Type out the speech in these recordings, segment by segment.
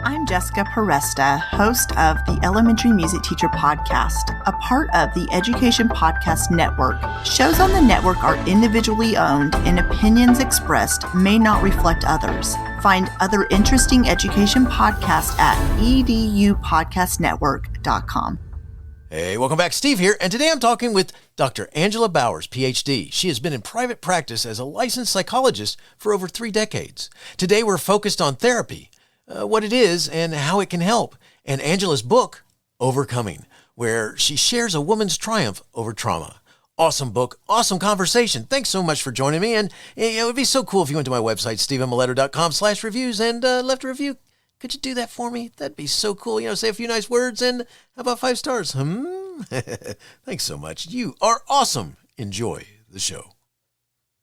I'm Jessica Peresta, host of the Elementary Music Teacher Podcast, a part of the Education Podcast Network. Shows on the network are individually owned and opinions expressed may not reflect others. Find other interesting education podcasts at edupodcastnetwork.com. Hey, welcome back. Steve here, and today I'm talking with Dr. Angela Bowers, Ph.D. She has been in private practice as a licensed psychologist for over 3 decades. Today we're focused on therapy, what it is and how it can help, and Angela's book, Overcoming, where she shares a woman's triumph over trauma. Awesome book, awesome conversation. Thanks so much for joining me, and it would be so cool if you went to my website, stephenmiletto.com/reviews, and left a review. Could you do that for me? That'd be so cool. Say a few nice words, and how about 5 stars? Thanks so much. You are awesome. Enjoy the show.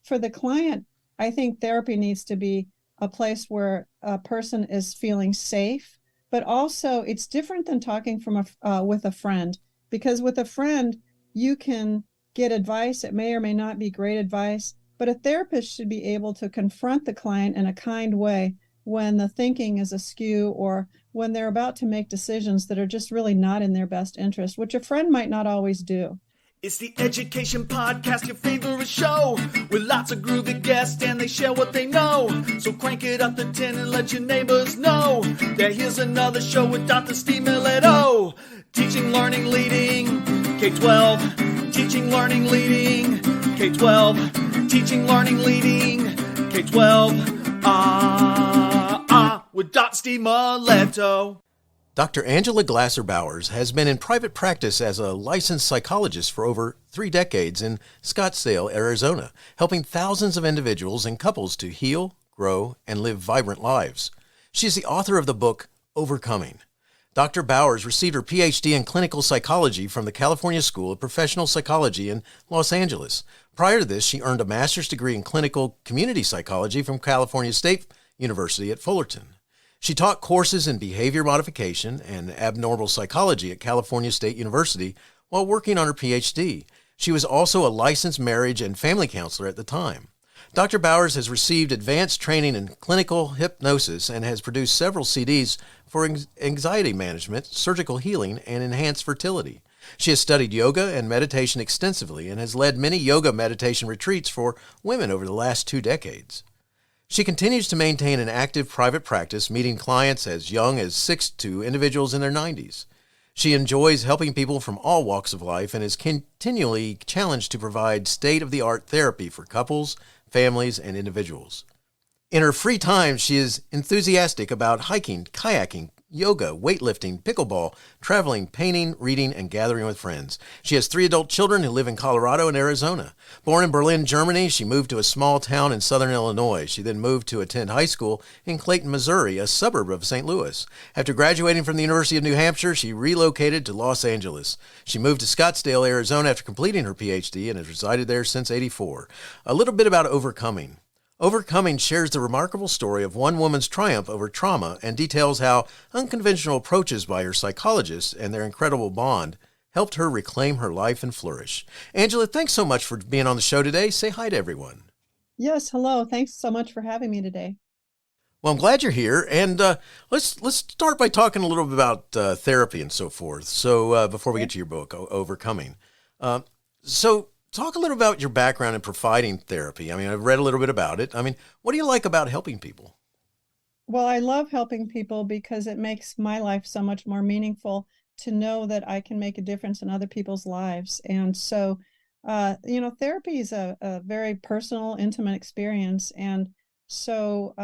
For the client, I think therapy needs to be a place where a person is feeling safe, but also it's different than talking with a friend, because with a friend, you can get advice. It may or may not be great advice, but a therapist should be able to confront the client in a kind way when the thinking is askew or when they're about to make decisions that are just really not in their best interest, which a friend might not always do. It's the Education Podcast, your favorite show, with lots of groovy guests and they share what they know. So crank it up to 10 and let your neighbors know that here's another show with Dr. Steve Miletto. Teaching, learning, leading, K-12. Teaching, learning, leading, K-12. Teaching, learning, leading, K-12. With Dr. Steve Miletto. Dr. Angela Glaser Bowers has been in private practice as a licensed psychologist for over 3 decades in Scottsdale, Arizona, helping thousands of individuals and couples to heal, grow, and live vibrant lives. She is the author of the book, Overcoming. Dr. Bowers received her Ph.D. in clinical psychology from the California School of Professional Psychology in Los Angeles. Prior to this, she earned a master's degree in clinical community psychology from California State University at Fullerton. She taught courses in behavior modification and abnormal psychology at California State University while working on her Ph.D. She was also a licensed marriage and family counselor at the time. Dr. Bowers has received advanced training in clinical hypnosis and has produced several CDs for anxiety management, surgical healing, and enhanced fertility. She has studied yoga and meditation extensively and has led many yoga meditation retreats for women over the last 2 decades. She continues to maintain an active private practice, meeting clients as young as 6 to individuals in their 90s. She enjoys helping people from all walks of life and is continually challenged to provide state-of-the-art therapy for couples, families, and individuals. In her free time, she is enthusiastic about hiking, kayaking, yoga, weightlifting, pickleball, traveling, painting, reading, and gathering with friends. She has 3 adult children who live in Colorado and Arizona. Born in Berlin, Germany, she moved to a small town in southern Illinois. She then moved to attend high school in Clayton, Missouri, a suburb of St. Louis. After graduating from the University of New Hampshire, she relocated to Los Angeles. She moved to Scottsdale, Arizona after completing her Ph.D. and has resided there since '84. A little bit about Overcoming. Overcoming shares the remarkable story of one woman's triumph over trauma and details how unconventional approaches by her psychologists and their incredible bond helped her reclaim her life and flourish. Angela, thanks so much for being on the show today. Say hi to everyone. Yes, hello. Thanks so much for having me today. Well, I'm glad you're here, and let's start by talking a little bit about therapy and so forth. So before we get to your book, Overcoming. Talk a little about your background in providing therapy. I've read a little bit about it. What do you like about helping people? Well, I love helping people because it makes my life so much more meaningful to know that I can make a difference in other people's lives. And so, therapy is a very personal, intimate experience. And so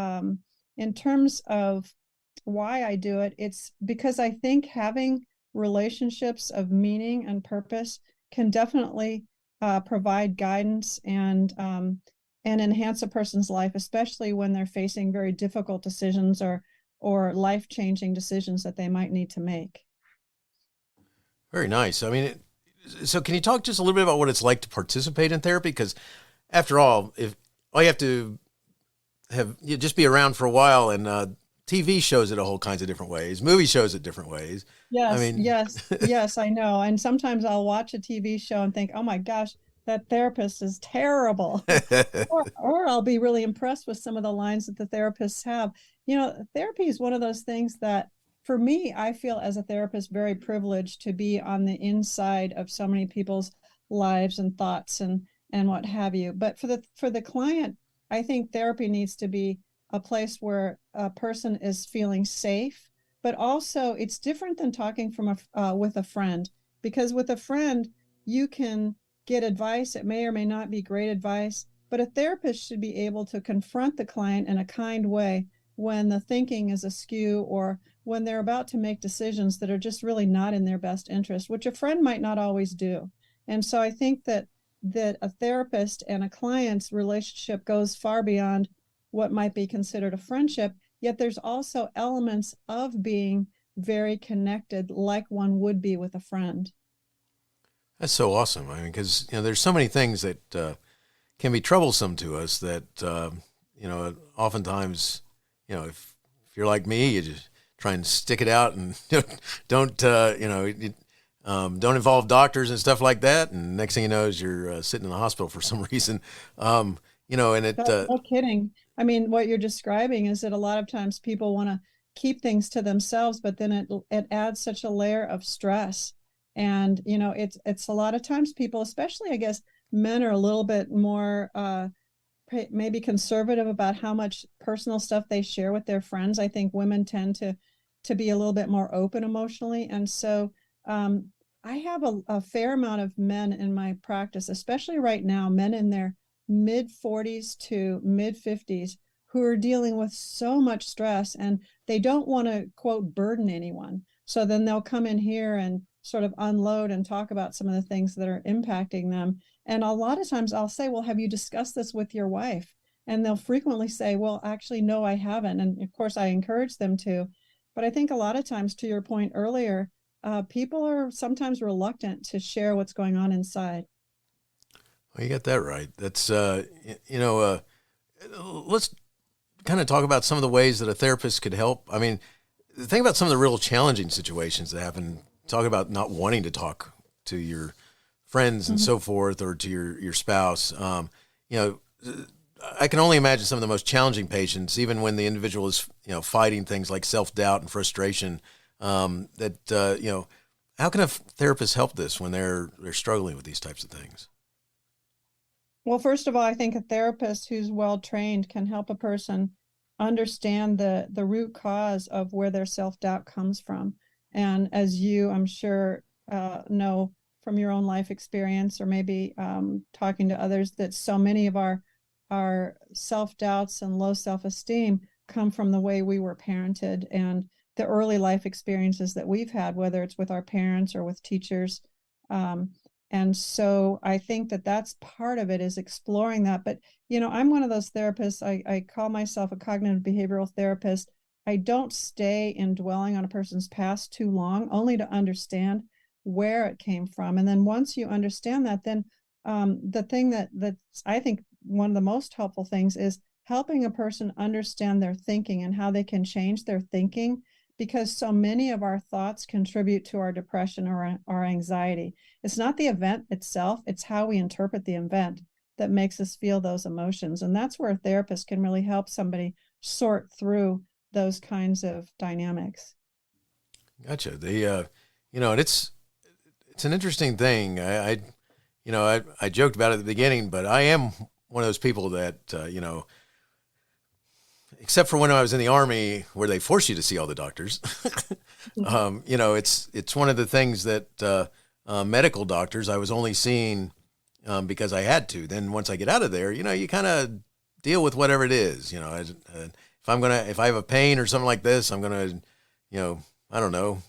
in terms of why I do it, it's because I think having relationships of meaning and purpose can definitely provide guidance and enhance a person's life, especially when they're facing very difficult decisions or life-changing decisions that they might need to make. Very nice. So can you talk just a little bit about what it's like to participate in therapy? Because after all, if all you have to just be around for a while, and TV shows it a whole kinds of different ways, movie shows it different ways. Yes, yes, I know. And sometimes I'll watch a TV show and think, oh my gosh, that therapist is terrible. Or I'll be really impressed with some of the lines that the therapists have. Therapy is one of those things that, for me, I feel as a therapist very privileged to be on the inside of so many people's lives and thoughts and what have you. But for the client, I think therapy needs to be a place where a person is feeling safe, but also it's different than talking with a friend, because with a friend you can get advice. It may or may not be great advice, but a therapist should be able to confront the client in a kind way when the thinking is askew, or when they're about to make decisions that are just really not in their best interest, which a friend might not always do. And so I think that a therapist and a client's relationship goes far beyond what might be considered a friendship, yet there's also elements of being very connected like one would be with a friend. That's so awesome. I mean, because there's so many things that can be troublesome to us that oftentimes, if you're like me, you just try and stick it out and don't involve doctors and stuff like that. And next thing you know is you're sitting in the hospital for some reason. And it. No kidding. I mean, what you're describing is that a lot of times people want to keep things to themselves, but then it adds such a layer of stress. And it's a lot of times people, especially I guess men, are a little bit more maybe conservative about how much personal stuff they share with their friends. I think women tend to be a little bit more open emotionally, and so I have a fair amount of men in my practice, especially right now, men in their mid 40s to mid 50s, who are dealing with so much stress, and they don't want to, quote, burden anyone. So then they'll come in here and sort of unload and talk about some of the things that are impacting them. And a lot of times I'll say, well, have you discussed this with your wife? And they'll frequently say, well, actually, no, I haven't. And of course, I encourage them to. But I think a lot of times, to your point earlier, people are sometimes reluctant to share what's going on inside. Well, you got that right. That's, let's kind of talk about some of the ways that a therapist could help. I mean, think about some of the real challenging situations that happen. Talk about not wanting to talk to your friends and so forth, or to your spouse. I can only imagine some of the most challenging patients, even when the individual is, fighting things like self-doubt and frustration, how can a therapist help this when they're struggling with these types of things? Well, first of all, I think a therapist who's well trained can help a person understand the root cause of where their self-doubt comes from. And as you, I'm sure, know from your own life experience, or maybe talking to others, that so many of our self-doubts and low self-esteem come from the way we were parented and the early life experiences that we've had, whether it's with our parents or with teachers. And so I think that that's part of it, is exploring that. But, I'm one of those therapists, I call myself a cognitive behavioral therapist. I don't stay in dwelling on a person's past too long, only to understand where it came from. And then once you understand that, then the thing that's, I think, one of the most helpful things is helping a person understand their thinking and how they can change their thinking, because so many of our thoughts contribute to our depression or our anxiety. It's not the event itself, it's how we interpret the event that makes us feel those emotions. And that's where a therapist can really help somebody sort through those kinds of dynamics. Gotcha. And it's an interesting thing. I joked about it at the beginning, but I am one of those people that, except for when I was in the Army, where they force you to see all the doctors, it's one of the things that medical doctors I was only seeing because I had to. Then once I get out of there, you kind of deal with whatever it is. If I have a pain or something like this, I'm gonna, I don't know,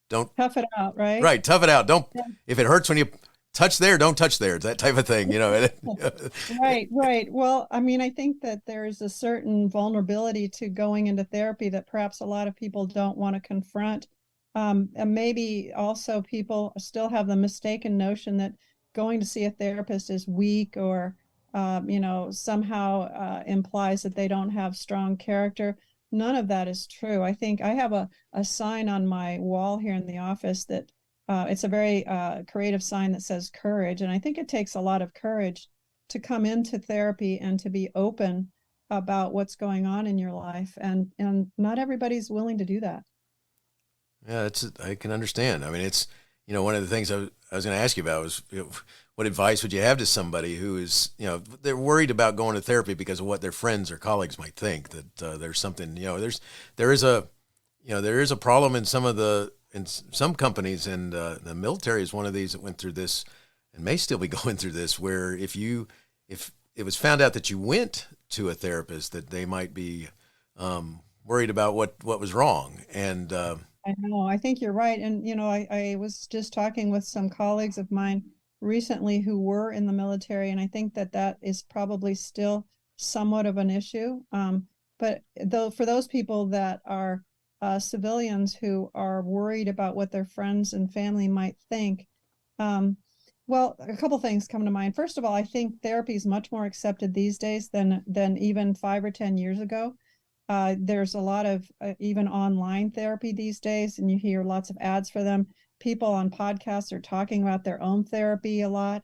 don't tough it out, right? Right, tough it out. Don't Yeah. If it hurts when you touch there, don't touch there. It's that type of thing, Right. Well, I mean, I think that there's a certain vulnerability to going into therapy that perhaps a lot of people don't want to confront. And maybe also people still have the mistaken notion that going to see a therapist is weak, or, somehow implies that they don't have strong character. None of that is true. I think I have a sign on my wall here in the office that it's a very creative sign that says courage. And I think it takes a lot of courage to come into therapy and to be open about what's going on in your life. And not everybody's willing to do that. Yeah, I can understand. I mean, it's, one of the things I was going to ask you about was, what advice would you have to somebody who is, they're worried about going to therapy because of what their friends or colleagues might think, that there's something, there is a problem in some companies, and the military is one of these that went through this and may still be going through this, where if it was found out that you went to a therapist, that they might be worried about what was wrong. And I know, I think you're right. And, I was just talking with some colleagues of mine recently who were in the military, and I think that is probably still somewhat of an issue. But though for those people that are civilians who are worried about what their friends and family might think, well, a couple things come to mind. First of all, I think therapy is much more accepted these days than even 5 or 10 years ago. There's a lot of even online therapy these days, and you hear lots of ads for them. People on podcasts are talking about their own therapy a lot.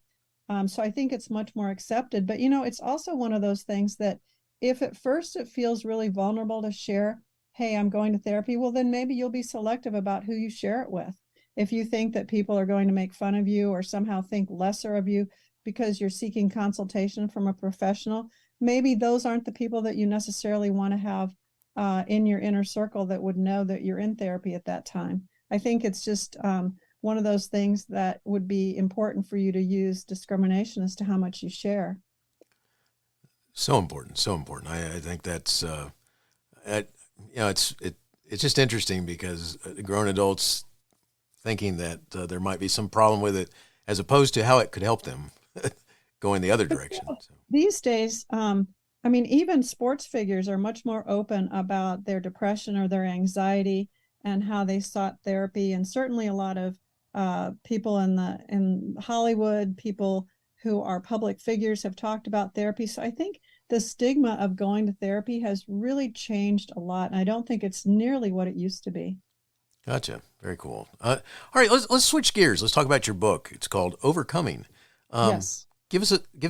So I think it's much more accepted. But, it's also one of those things that if at first it feels really vulnerable to share, hey, I'm going to therapy, well, then maybe you'll be selective about who you share it with. If you think that people are going to make fun of you or somehow think lesser of you because you're seeking consultation from a professional, maybe those aren't the people that you necessarily want to have in your inner circle that would know that you're in therapy at that time. I think it's just one of those things that would be important for you to use discrimination as to how much you share. So important, so important. I think that's, it's just interesting because grown adults thinking that there might be some problem with it, as opposed to how it could help them going the other direction. So. These days, even sports figures are much more open about their depression or their anxiety and how they sought therapy. And certainly a lot of people in Hollywood, people who are public figures, have talked about therapy. So I think the stigma of going to therapy has really changed a lot. And I don't think it's nearly what it used to be. Gotcha. Very cool. All right, let's switch gears. Let's talk about your book. It's called Overcoming. Yes. Give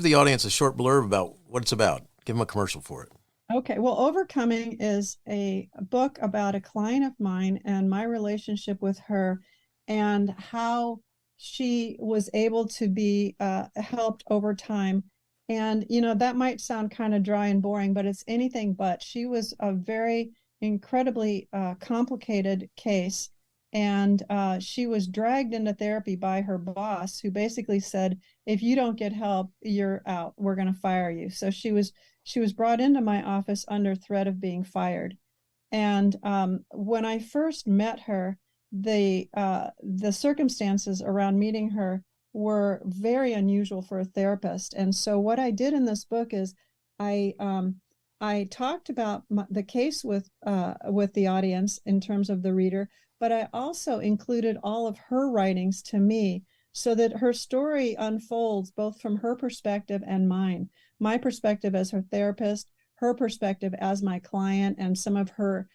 the audience a short blurb about what it's about. Give them a commercial for it. Okay. Well, Overcoming is a book about a client of mine and my relationship with her, and how she was able to be helped over time. And, that might sound kind of dry and boring, but it's anything but. She was a very incredibly complicated case. And she was dragged into therapy by her boss, who basically said, if you don't get help, you're out. We're going to fire you. So she was brought into my office under threat of being fired. And when I first met her, the circumstances around meeting her were very unusual for a therapist. And so what I did in this book is I talked about the case with the audience in terms of the reader, but I also included all of her writings to me, so that her story unfolds both from her perspective and mine. My perspective as her therapist, her perspective as my client, and some of her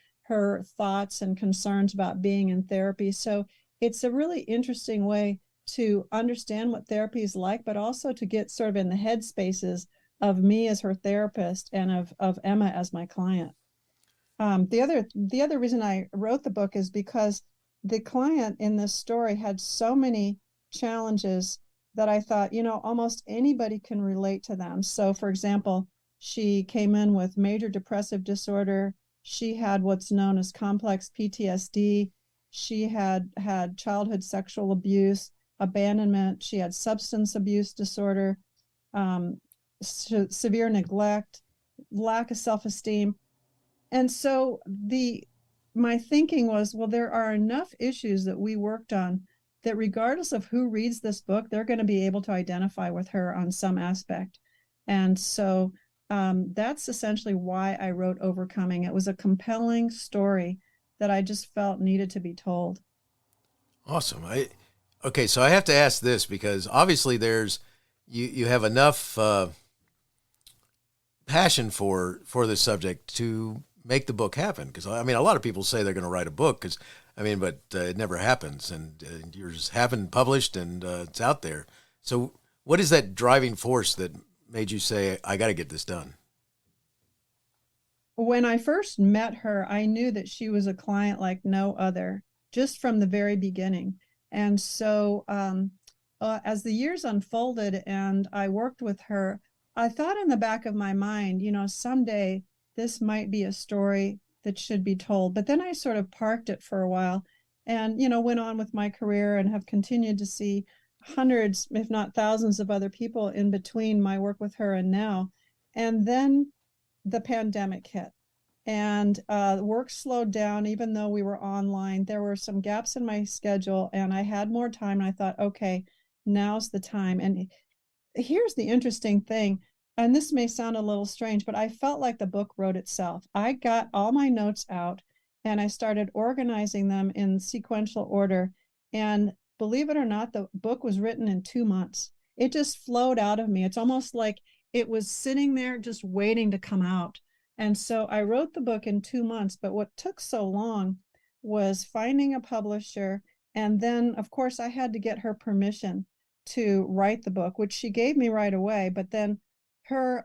thoughts and concerns about being in therapy. So it's a really interesting way to understand what therapy is like, but also to get sort of in the head spaces of me as her therapist and of Emma as my client. The other reason I wrote the book is because the client in this story had so many challenges that I thought, almost anybody can relate to them. So, for example, she came in with major depressive disorder. She had what's known as complex PTSD. She had childhood sexual abuse, abandonment. She had substance abuse disorder, severe neglect, lack of self-esteem. And so my thinking was, well, there are enough issues that we worked on that regardless of who reads this book, they're going to be able to identify with her on some aspect. And so that's essentially why I wrote Overcoming. It was a compelling story that I just felt needed to be told. Awesome. Okay, so I have to ask this because obviously you have enough passion for this subject to make the book happen? Because I mean, a lot of people say they're going to write a book, but it never happens. And yours happened, published, and it's out there. So, what is that driving force that made you say, "I got to get this done"? When I first met her, I knew that she was a client like no other, just from the very beginning. And so, as the years unfolded and I worked with her, I thought in the back of my mind, someday this might be a story that should be told. But then I sort of parked it for a while and, went on with my career and have continued to see hundreds, if not thousands of other people in between my work with her and now. And then the pandemic hit and work slowed down. Even though we were online, there were some gaps in my schedule and I had more time. And I thought, okay, now's the time. And here's the interesting thing, and this may sound a little strange, but I felt like the book wrote itself. I got all my notes out and I started organizing them in sequential order. And believe it or not, the book was written in 2 months. It just flowed out of me. It's almost like it was sitting there just waiting to come out. And so I wrote the book in 2 months, but what took so long was finding a publisher. And then, of course, I had to get her permission to write the book, which she gave me right away. But then her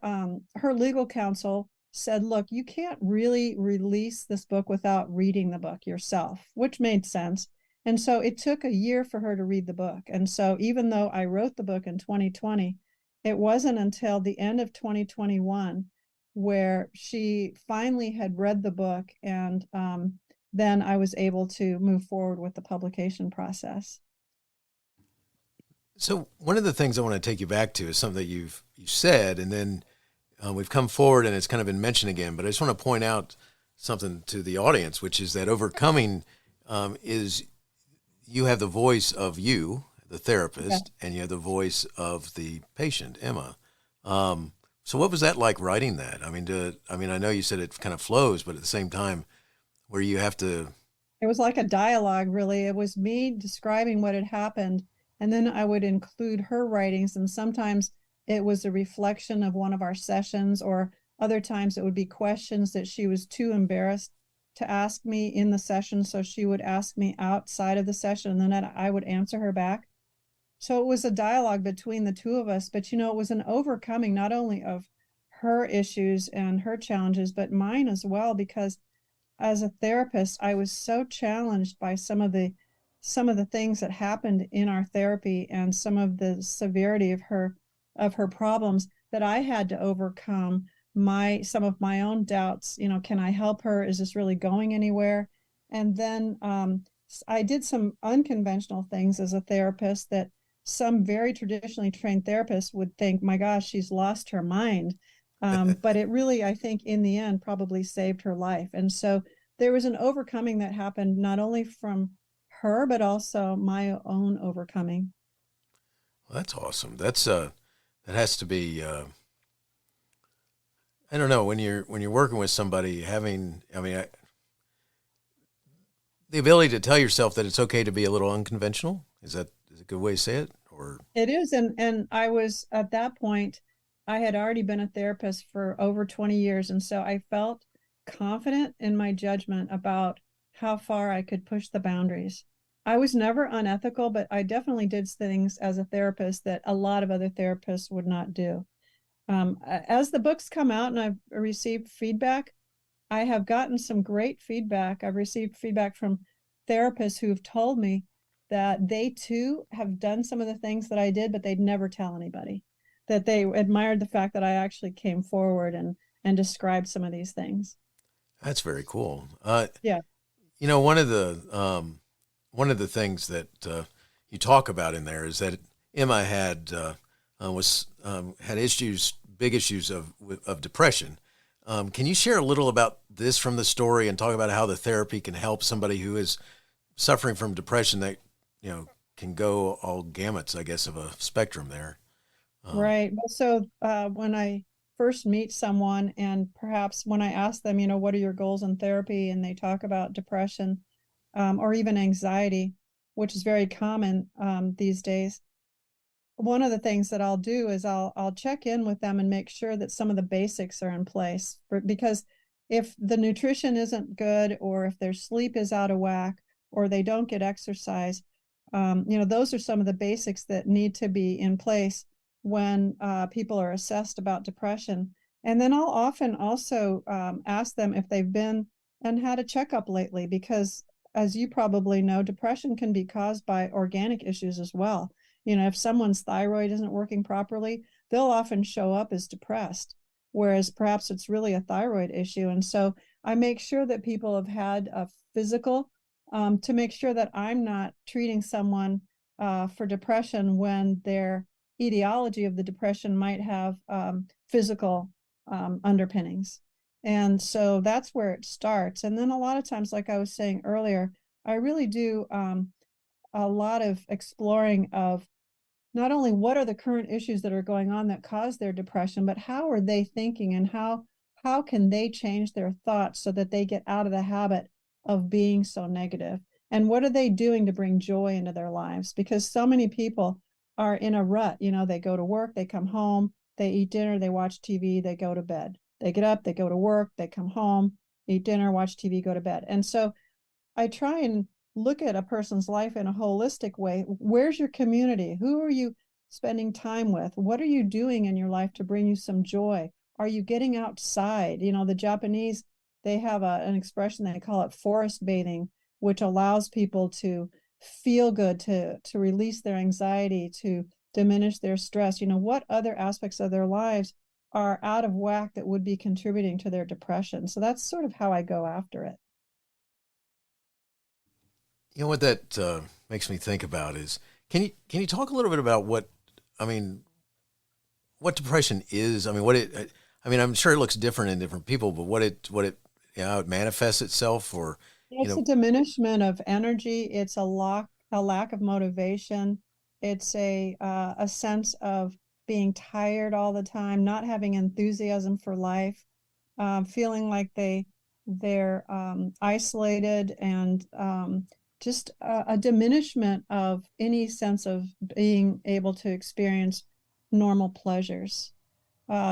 legal counsel said, look, you can't really release this book without reading the book yourself, which made sense. And so it took a year for her to read the book. And so even though I wrote the book in 2020, it wasn't until the end of 2021 where she finally had read the book. And then I was able to move forward with the publication process. So one of the things I want to take you back to is something that you said, and then we've come forward and it's kind of been mentioned again, but I just want to point out something to the audience, which is that overcoming is you have the voice of you, the therapist, and you have the voice of the patient, Emma. So what was that like writing that? I mean, I know you said it kind of flows, but at the same time, where you have to... It was like a dialogue, really. It was me describing what had happened, and then I would include her writings, and sometimes it was a reflection of one of our sessions, or other times it would be questions that she was too embarrassed to ask me in the session, so she would ask me outside of the session, and then I would answer her back. So it was a dialogue between the two of us, but it was an overcoming not only of her issues and her challenges, but mine as well, because as a therapist, I was so challenged by some of the things that happened in our therapy and some of the severity of her problems that I had to overcome some of my own doubts. Can I help her? Is this really going anywhere? And then I did some unconventional things as a therapist that some very traditionally trained therapists would think, my gosh, she's lost her mind. But it really, I think, in the end, probably saved her life. And so there was an overcoming that happened not only from her, but also my own overcoming. Well, that's awesome. That has to be, I don't know, when you're working with somebody, the ability to tell yourself that it's okay to be a little unconventional, is a good way to say it? Or it is. And I was at that point, I had already been a therapist for over 20 years. And so I felt confident in my judgment about how far I could push the boundaries. I was never unethical, but I definitely did things as a therapist that a lot of other therapists would not do. As the books come out and I've received feedback, I have gotten some great feedback. I've received feedback from therapists who've told me that they too have done some of the things that I did, but they'd never tell anybody, that they admired the fact that I actually came forward and described some of these things. That's very cool. Yeah. One of the things that you talk about in there is that Emma had big issues of depression. Can you share a little about this from the story and talk about how the therapy can help somebody who is suffering from depression that can go all gamuts, I guess, of a spectrum there? Right. Well, so when I first meet someone, and perhaps when I ask them, what are your goals in therapy, and they talk about depression or even anxiety, which is very common these days, one of the things that I'll do is I'll check in with them and make sure that some of the basics are in place, because if the nutrition isn't good, or if their sleep is out of whack, or they don't get exercise, those are some of the basics that need to be in place when people are assessed about depression. And then I'll often also ask them if they've been and had a checkup lately, because as you probably know, depression can be caused by organic issues as well. If someone's thyroid isn't working properly, they'll often show up as depressed, whereas perhaps it's really a thyroid issue. And so I make sure that people have had a physical to make sure that I'm not treating someone for depression when their etiology of the depression might have physical underpinnings. And so that's where it starts. And then a lot of times, like I was saying earlier, I really do a lot of exploring of not only what are the current issues that are going on that cause their depression, but how are they thinking, and how can they change their thoughts so that they get out of the habit of being so negative? And what are they doing to bring joy into their lives? Because so many people are in a rut. They go to work, they come home, they eat dinner, they watch TV, they go to bed. They get up, they go to work, they come home, eat dinner, watch TV, go to bed. And so I try and look at a person's life in a holistic way. Where's your community? Who are you spending time with? What are you doing in your life to bring you some joy? Are you getting outside? The Japanese, they have an expression, they call it forest bathing, which allows people to feel good, to release their anxiety, to diminish their stress. What other aspects of their lives are out of whack that would be contributing to their depression? So that's sort of how I go after it. What that makes me think about is, can you talk a little bit about what depression is? I'm sure it looks different in different people, but how it manifests itself, or it's a diminishment of energy. It's a lack of motivation. It's a sense of being tired all the time, not having enthusiasm for life, feeling like they're isolated, and just a diminishment of any sense of being able to experience normal pleasures.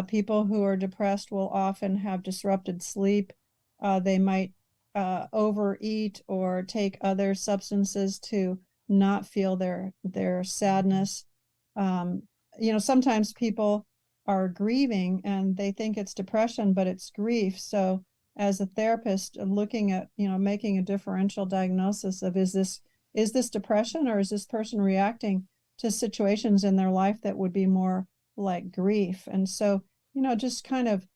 People who are depressed will often have disrupted sleep. They might overeat or take other substances to not feel their sadness. Sometimes people are grieving and they think it's depression, but it's grief. So as a therapist, looking at, making a differential diagnosis of, is this depression, or is this person reacting to situations in their life that would be more like grief? And so, just kind of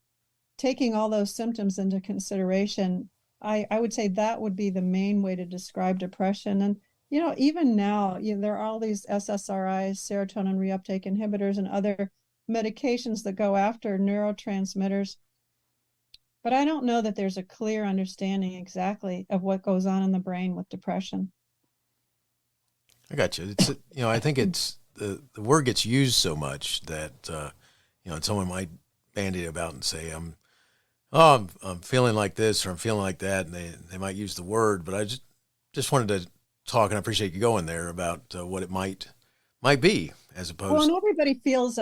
taking all those symptoms into consideration, I would say that would be the main way to describe depression. And, even now, there are all these SSRIs, serotonin reuptake inhibitors, and other medications that go after neurotransmitters. But I don't know that there's a clear understanding exactly of what goes on in the brain with depression. I got you. It's I think it's the word gets used so much that someone might bandy it about and say, I'm feeling like this, or I'm feeling like that, and they might use the word. But I just wanted to talk, and I appreciate you going there, about what it might be, as opposed. Well, and everybody feels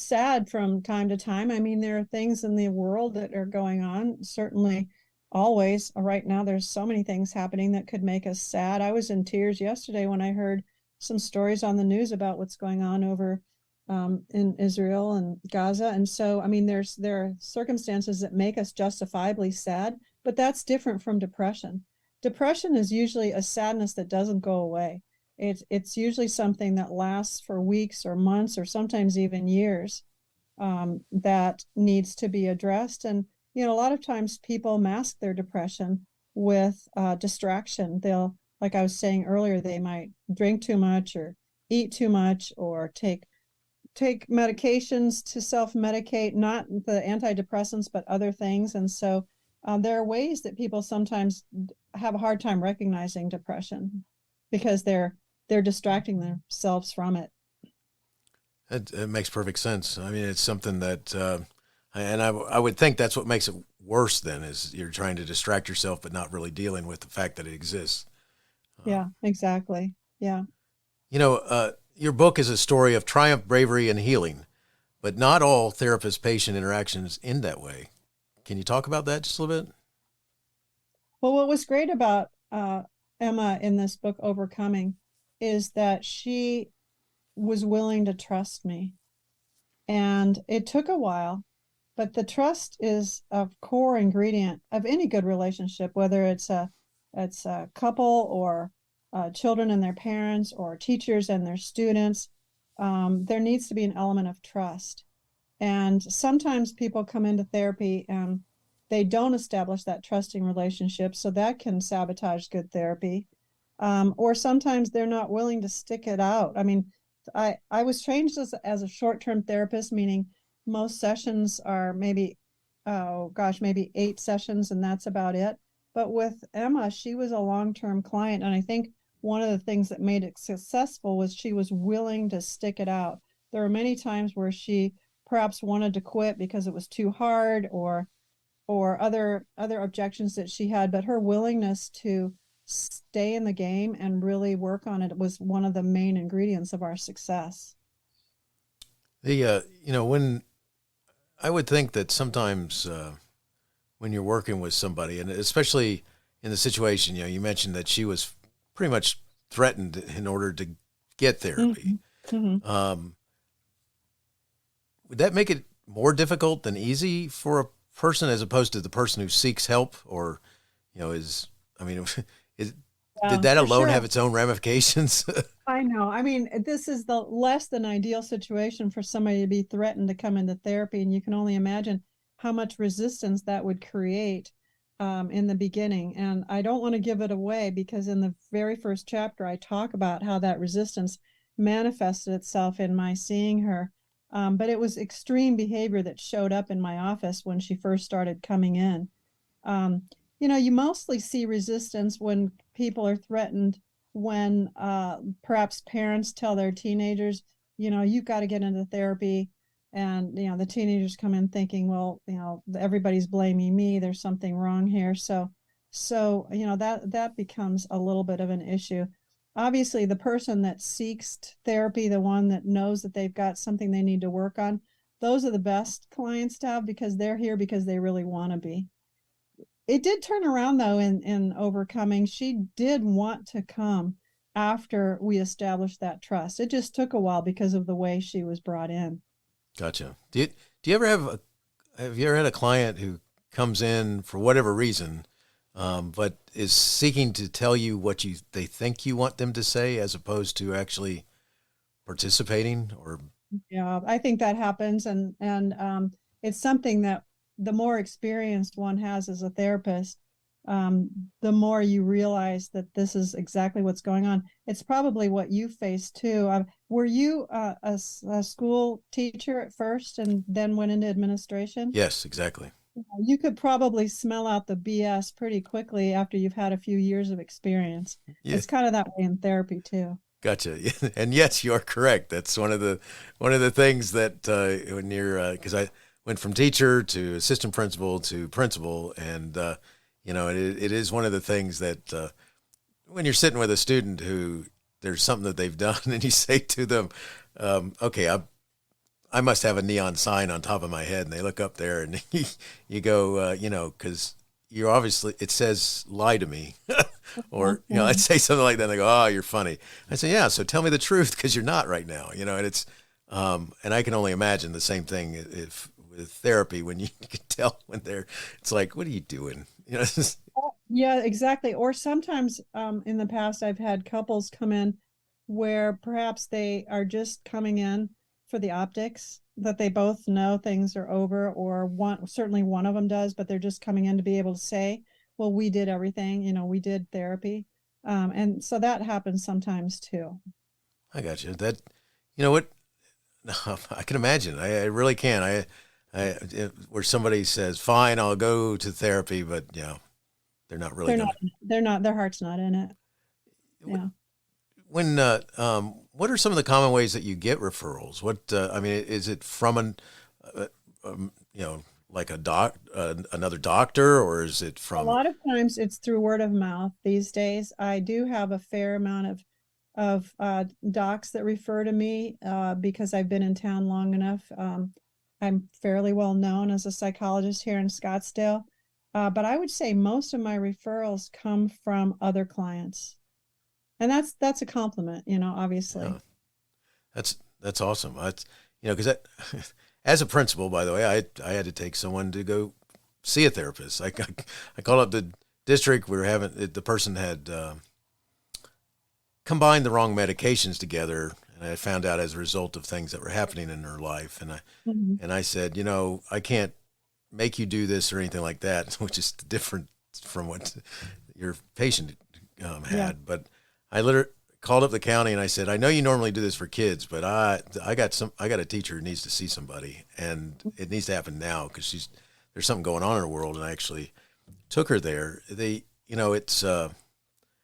sad from time to time. There are things in the world that are going on, certainly always. Right now, there's so many things happening that could make us sad. I was in tears yesterday when I heard some stories on the news about what's going on over in Israel and Gaza. And so, there are circumstances that make us justifiably sad, but that's different from depression. Depression is usually a sadness that doesn't go away. It's usually something that lasts for weeks or months or sometimes even years, that needs to be addressed. And, a lot of times people mask their depression with distraction. They'll, like I was saying earlier, they might drink too much or eat too much, or take medications to self-medicate, not the antidepressants, but other things. And so there are ways that people sometimes have a hard time recognizing depression because they're distracting themselves from it. It makes perfect sense. It's something that, and I would think that's what makes it worse then, is you're trying to distract yourself, but not really dealing with the fact that it exists. Yeah, exactly. Yeah. Your book is a story of triumph, bravery, and healing, but not all therapist-patient interactions end that way. Can you talk about that just a little bit? Well, what was great about Emma in this book, Overcoming, is that she was willing to trust me. And it took a while, but the trust is a core ingredient of any good relationship, whether it's a couple or children and their parents or teachers and their students. There needs to be an element of trust. And sometimes people come into therapy and they don't establish that trusting relationship, so that can sabotage good therapy. Or sometimes they're not willing to stick it out. I mean, I was trained as a short-term therapist, meaning most sessions are maybe, oh gosh, maybe 8 sessions, and that's about it. But with Emma, she was a long-term client, and I think one of the things that made it successful was she was willing to stick it out. There were many times where she perhaps wanted to quit because it was too hard, or other objections that she had, but her willingness to stay in the game and really work on it was one of the main ingredients of our success. When I would think that sometimes when you're working with somebody, and especially in the situation, you mentioned that she was pretty much threatened in order to get therapy. Mm-hmm. Would that make it more difficult than easy for a person as opposed to the person who seeks help, or, did that alone have its own ramifications? I know. I mean, this is the less than ideal situation for somebody to be threatened to come into therapy. And you can only imagine how much resistance that would create in the beginning. And I don't want to give it away, because in the very first chapter, I talk about how that resistance manifested itself in my seeing her. But it was extreme behavior that showed up in my office when she first started coming in. You mostly see resistance when people are threatened, when perhaps parents tell their teenagers, you've got to get into therapy. And, the teenagers come in thinking, well, everybody's blaming me. There's something wrong here. So that becomes a little bit of an issue. Obviously, the person that seeks therapy, the one that knows that they've got something they need to work on, those are the best clients to have, because they're here because they really want to be. It did turn around, though, in Overcoming. She did want to come after we established that trust. It just took a while because of the way she was brought in. Gotcha. Do you ever have you ever had a client who comes in for whatever reason, but is seeking to tell you what they think you want them to say, as opposed to actually participating? Or yeah, I think that happens, and it's something that the more experienced one has as a therapist, the more you realize that this is exactly what's going on. It's probably what you face too. Were you a school teacher at first and then went into administration? Yes, exactly. You could probably smell out the BS pretty quickly after you've had a few years of experience. Yeah. It's kind of that way in therapy too. Gotcha. And yes, you're correct. That's one of the things that when you're because I went from teacher to assistant principal to principal, and it is one of the things that when you're sitting with a student who there's something that they've done, and you say to them, okay, I must have a neon sign on top of my head, and they look up there, and you go, because you're obviously, it says lie to me, or, I'd say something like that, and they go, oh, you're funny. I say, yeah, so tell me the truth, because you're not right now, and it's, and I can only imagine the same thing with therapy, when you can tell when it's like, what are you doing? Yeah, exactly. Or sometimes in the past, I've had couples come in where perhaps they are just coming in for the optics, that they both know things are over, or certainly one of them does, but they're just coming in to be able to say, well, we did everything, we did therapy. And so that happens sometimes too. I got you. That, what, I can imagine. I really can. Where somebody says, fine, I'll go to therapy, but they're not really. They're not. Their heart's not in it. Yeah. When what are some of the common ways that you get referrals? What is it from like another doctor, or is it from? A lot of times it's through word of mouth these days. I do have a fair amount of docs that refer to me because I've been in town long enough. I'm fairly well known as a psychologist here in Scottsdale. But I would say most of my referrals come from other clients. And that's a compliment, obviously. Yeah. That's awesome. Because as a principal, by the way, I had to take someone to go see a therapist. I called up the district. The person had combined the wrong medications together, and I found out as a result of things that were happening in her life. And I said, I can't make you do this or anything like that, which is different from what your patient had. Yeah. But I literally called up the county and I said, I know you normally do this for kids, but I got a teacher who needs to see somebody, and it needs to happen now because there's something going on in her world. And I actually took her there. It's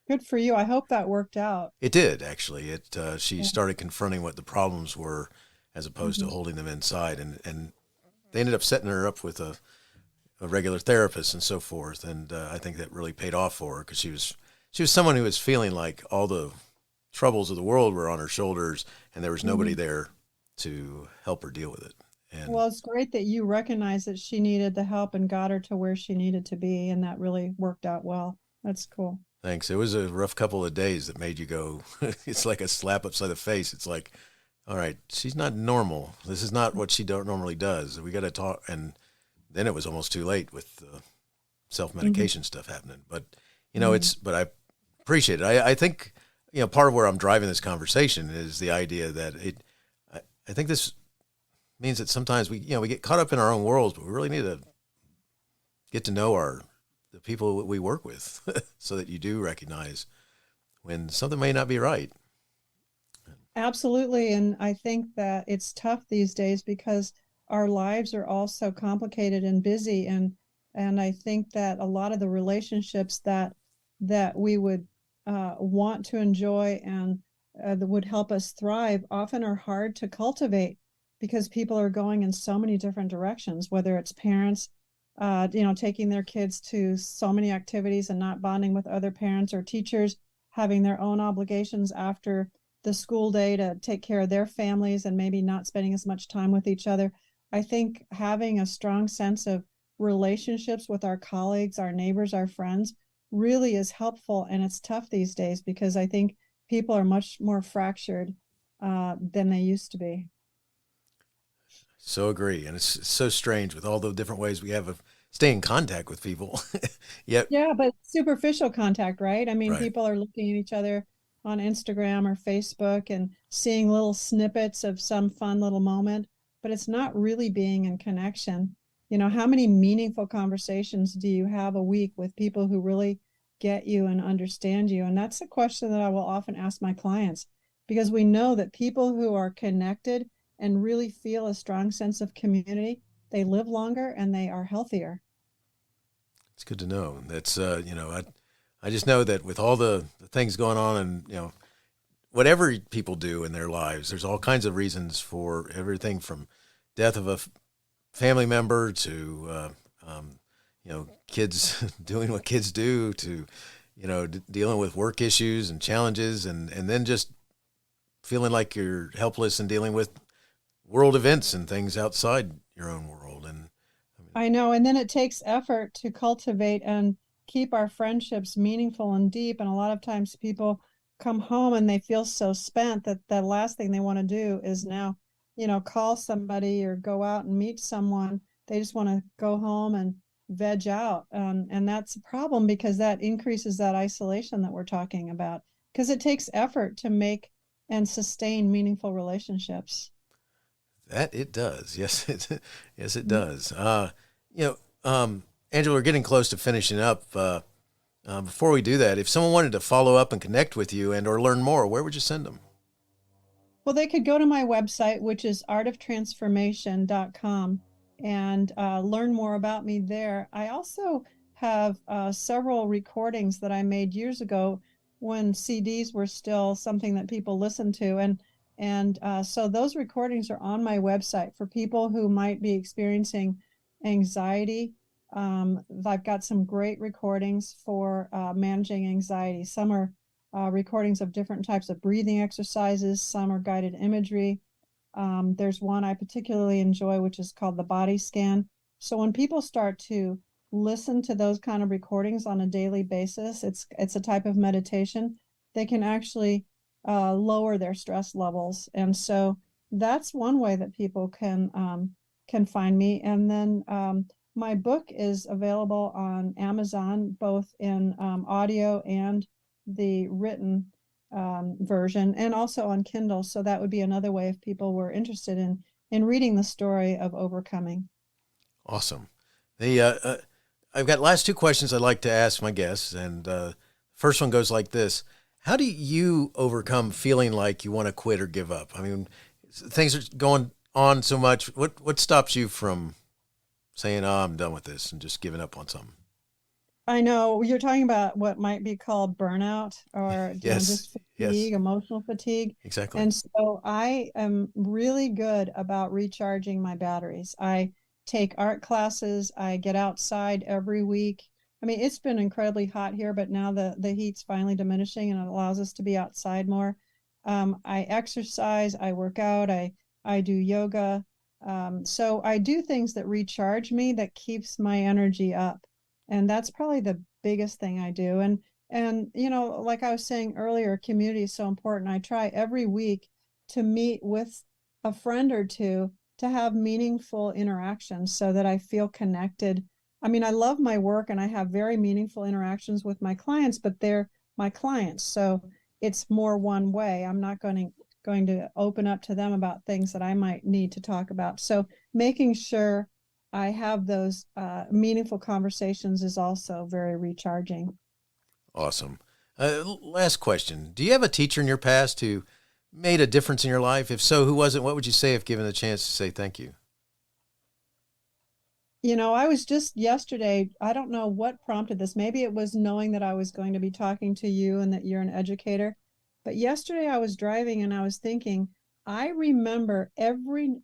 Good for you. I hope that worked out. it did actually. She started confronting what the problems were as opposed to holding them inside, and they ended up setting her up with a regular therapist and so forth. And I think that really paid off for her because she was someone who was feeling like all the troubles of the world were on her shoulders, and there was nobody there to help her deal with it. And Well, it's great that you recognized that she needed the help and got her to where she needed to be, and that really worked out well. That's cool. thanks. It was a rough couple of days that made you go, it's like a slap upside the face. It's like, all right, she's not normal. This is not what she normally does. We got to talk. And then it was almost too late with the self-medication stuff happening. But, but I appreciate it. I think, part of where I'm driving this conversation is the idea that I think this means that sometimes we get caught up in our own worlds, but we really need to get to know the people that we work with so that you do recognize when something may not be right. Absolutely. And I think that it's tough these days because our lives are all so complicated and busy. And I think that a lot of the relationships that we would want to enjoy and that would help us thrive often are hard to cultivate because people are going in so many different directions, whether it's parents, taking their kids to so many activities and not bonding with other parents, or teachers having their own obligations after the school day to take care of their families and maybe not spending as much time with each other. I think having a strong sense of relationships with our colleagues, our neighbors, our friends really is helpful. And it's tough these days because I think people are much more fractured than they used to be. So agree. And it's so strange with all the different ways we have of staying in contact with people. Yep. Yeah, but superficial contact, right? I mean, Right. people are looking at each other on Instagram or Facebook and seeing little snippets of some fun little moment, but it's not really being in connection. How many meaningful conversations do you have a week with people who really get you and understand you? And that's a question that I will often ask my clients, because we know that people who are connected and really feel a strong sense of community, they live longer and they are healthier. It's good to know. That's, I just know that with all the things going on and, whatever people do in their lives, there's all kinds of reasons for everything from death of a family member to, kids doing what kids do to, dealing with work issues and challenges and then just feeling like you're helpless and dealing with world events and things outside your own world. And I know. And then it takes effort to cultivate and keep our friendships meaningful and deep. And a lot of times people come home and they feel so spent that the last thing they want to do is now, call somebody or go out and meet someone. They just want to go home and veg out. And that's a problem because that increases that isolation that we're talking about, because it takes effort to make and sustain meaningful relationships. that it does. Yes, yes, it does. Angela, we're getting close to finishing up. Before we do that, if someone wanted to follow up and connect with you and or learn more, where would you send them? Well, they could go to my website, which is artoftransformation.com, and learn more about me there. I also have several recordings that I made years ago when CDs were still something that people listened to. And so those recordings are on my website for people who might be experiencing anxiety. I've got some great recordings for managing anxiety. Some are recordings of different types of breathing exercises. Some are guided imagery. There's one I particularly enjoy, which is called the body scan. So when people start to listen to those kind of recordings on a daily basis, it's a type of meditation. They can actually lower their stress levels. And so that's one way that people can find me. And then my book is available on Amazon, both in audio and the written version, and also on Kindle. So that would be another way if people were interested in reading the story of overcoming. Awesome. I've got last two questions I'd like to ask my guests, and first one goes like this. How do you overcome feeling like you want to quit or give up? I mean, things are going on so much. What stops you from saying, "Oh, I'm done with this," and just giving up on something? I know you're talking about what might be called burnout or Yes. just fatigue, Yes. emotional fatigue. Exactly. And so I am really good about recharging my batteries. I take art classes. I get outside every week. I mean, it's been incredibly hot here, but now the heat's finally diminishing and it allows us to be outside more. I exercise, I work out, I do yoga. So I do things that recharge me, that keeps my energy up. And that's probably the biggest thing I do. And like I was saying earlier, community is so important. I try every week to meet with a friend or two to have meaningful interactions so that I feel connected. I mean, I love my work and I have very meaningful interactions with my clients, but they're my clients. So it's more one way. I'm not going to open up to them about things that I might need to talk about. So making sure I have those meaningful conversations is also very recharging. Awesome. Last question. Do you have a teacher in your past who made a difference in your life? If so, who was it? What would you say if given the chance to say thank you? I was just yesterday, I don't know what prompted this. Maybe it was knowing that I was going to be talking to you and that you're an educator. But yesterday I was driving and I was thinking, I remember every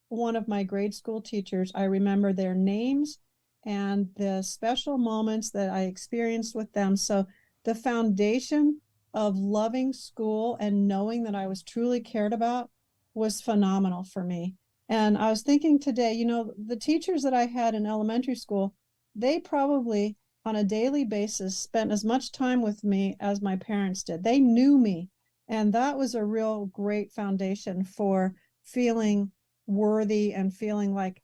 one of my grade school teachers. I remember their names and the special moments that I experienced with them. So the foundation of loving school and knowing that I was truly cared about was phenomenal for me. And I was thinking today, the teachers that I had in elementary school, they probably on a daily basis spent as much time with me as my parents did. They knew me. And that was a real great foundation for feeling worthy and feeling like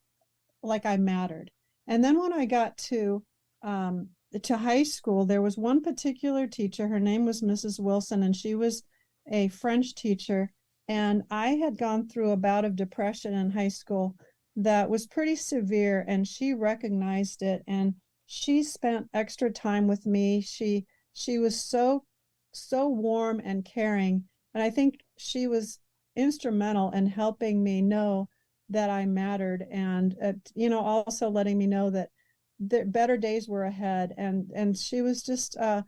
I mattered. And then when I got to high school, there was one particular teacher. Her name was Mrs. Wilson, and she was a French teacher. And I had gone through a bout of depression in high school that was pretty severe, and she recognized it, and she spent extra time with me. She was so warm and caring, and I think she was instrumental in helping me know that I mattered, and also letting me know that the better days were ahead. And she was just a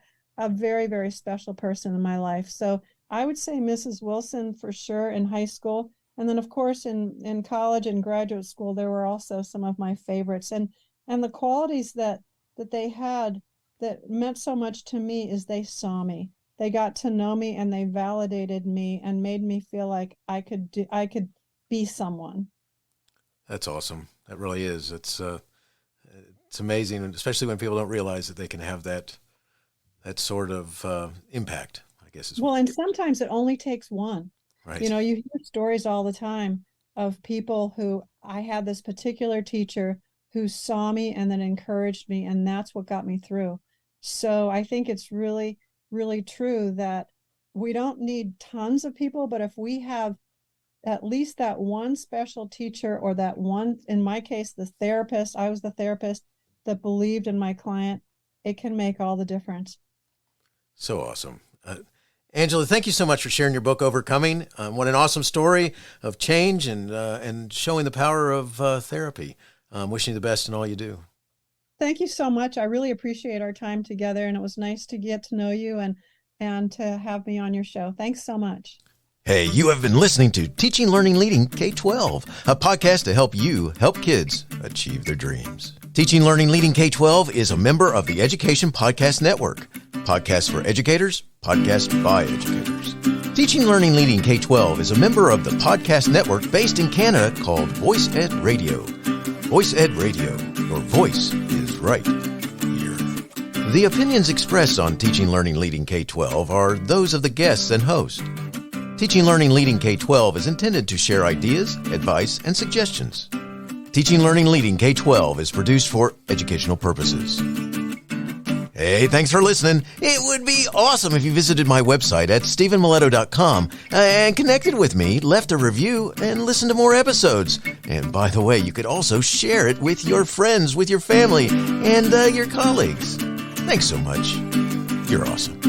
very, very special person in my life. So I would say Mrs. Wilson for sure in high school. And then, of course, in college and graduate school, there were also some of my favorites. And the qualities that they had that meant so much to me is they saw me. They got to know me and they validated me and made me feel like I could be someone. That's awesome. That really is. It's amazing, especially when people don't realize that they can have that sort of impact, I guess. Well, and sometimes it only takes one. Right. You hear stories all the time of people who, I had this particular teacher who saw me and then encouraged me, and that's what got me through. So I think it's really, really true that we don't need tons of people, but if we have at least that one special teacher, or that one, in my case, the therapist, I was the therapist that believed in my client, it can make all the difference. So awesome. Angela, thank you so much for sharing your book, Overcoming. What an awesome story of change and showing the power of therapy. Wishing you the best in all you do. Thank you so much. I really appreciate our time together, and it was nice to get to know you and to have me on your show. Thanks so much. Hey, you have been listening to Teaching, Learning, Leading K-12, a podcast to help you help kids achieve their dreams. Teaching, Learning, Leading K-12 is a member of the Education Podcast Network, podcasts for educators podcast by educators. Teaching, Learning, Leading K-12 is a member of the podcast network based in Canada called Voice Ed Radio. Voice Ed Radio, your voice is right here. The opinions expressed on Teaching, Learning, Leading K-12 are those of the guests and host. Teaching, Learning, Leading K-12 is intended to share ideas, advice, and suggestions. Teaching, Learning, Leading K-12 is produced for educational purposes. Hey, thanks for listening. It would be awesome if you visited my website at stephenmiletto.com and connected with me, left a review, and listened to more episodes. And by the way, you could also share it with your friends, with your family, and your colleagues. Thanks so much. You're awesome.